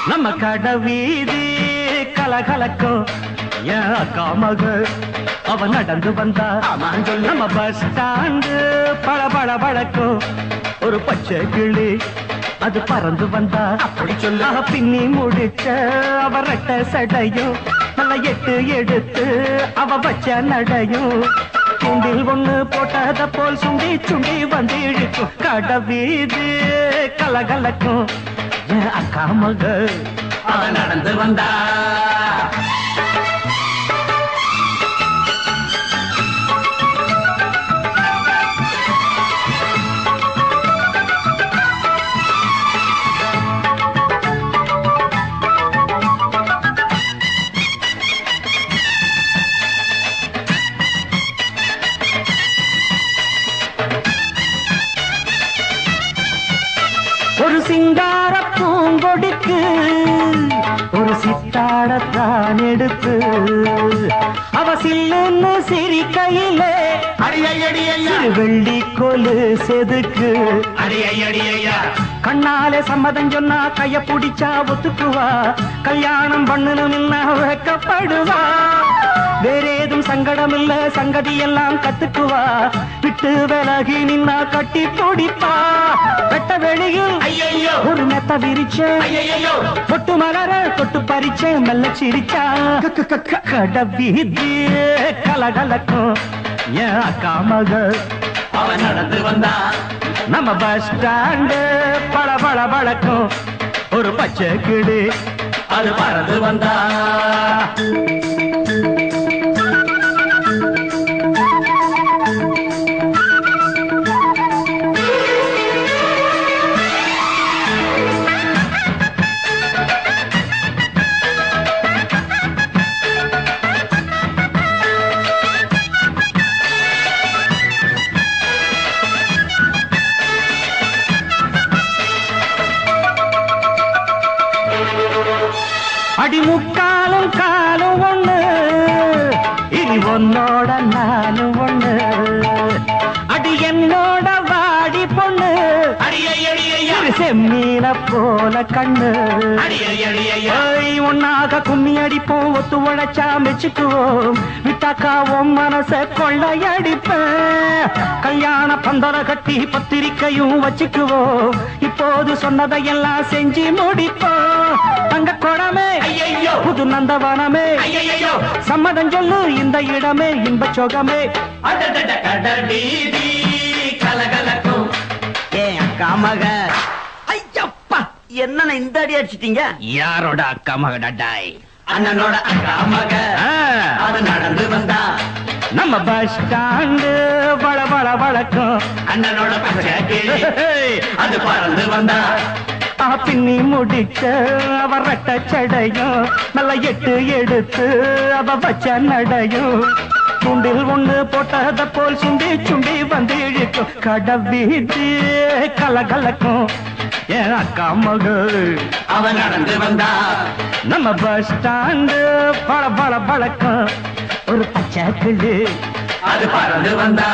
நம்ம கடவீதி கலகலக்கும் காமக அவன் நடந்து வந்தா நம்ம பஸ் ஸ்டாண்டு பளபள பழக்கும் ஒரு பச்சை கிளி அது பறந்து வந்தா அப்படி சொல்ல பின்னி முடிச்ச அவ ரெட்ட சடையும் நல்ல எட்டு எடுத்து அவ வச்ச நடையும் துண்டில் ஒண்ணு போட்டத போல் சுண்டி சுண்டி வந்து இழுக்கும் கடவீதி கலகலக்கும் அக்கா மக அவன் நடந்து வந்தா ஒரு சிங்கார பூங்கொடிக்கு ஒரு சித்தாடத்தான் எடுத்து அவ சில்லுன்னு சிரிக்கையிலே வெள்ளி கொலு செதுக்கு கண்ணாலே சம்மதம் சொன்னா கைய பிடிச்சா ஒத்துக்குவா கல்யாணம் பண்ணணும் வைக்கப்படுவா வேறேதும் சங்கடம் இல்ல சங்கதி எல்லாம் கத்துக்குவா விட்டு விலகி நின்னா கட்டி பிடிப்பா வெட்ட வெளியில் ஒரு மெத்த விரிச்ச பொட்டு மலர தொட்டு பறிச்ச மெல்ல சிரிச்சா கடவீதி கலகலக்கும் ஏன் அக்கா மக அவன் நடந்து வந்தா நம்ம பஸ் ஸ்டாண்டு பளபள பழக்கும் ஒரு பச்சை கிளி அது பறந்து வந்தா அடி முக்காலும் காலும் ஒண்ணு இனி உன்னோட நானும் ஒண்ணு அடி என்னோட வாடி பொண்ணு செம்மீன போல கண்ணு ஒன்னாக கும்மி அடிப்போம் ஒத்து உழைச்சா மெச்சுக்குவோம் விட்டாக்காவும் மனச கொள்ளையடிப்பேன் கல்யாண பந்தர கட்டி பத்திரிக்கையும் வச்சுக்குவோம் இப்போது சொன்னதையெல்லாம் செஞ்சு முடிப்போம் தங்க குடமே புது நந்தவனமே சம்மதம் சொல்லு இந்த இடமே இன்ப சோகமே கலகலக்கும் ஏன் அக்கா மக ஐயப்பா என்ன இந்த அடி அடிச்சிட்டீங்க யாரோட அக்கா மக டட்டாய் அண்ணனோட அக்கா மக அது நடந்து வந்தா நம்ம பஸ் ஸ்டாண்டு பளபள பழக்கும் அண்ணனோட பச்சை கிளி அது பறந்து வந்தா பின்னி முடிச்ச அவ ரெட்ட சடையும் நல்ல எட்டு எடுத்து அவ வச்ச நடையும் துண்டில் ஒண்ணு போட்டத போல் சுண்டி சுண்டி வந்து இழுக்கும் கடவீதி கலகலக்கும் ஏன் அக்கா மக அவன் நடந்து வந்தா நம்ம பஸ் ஸ்டாண்டு பளபள பழக்கம் ஒரு பச்சை கிளி அது பறந்து வந்தா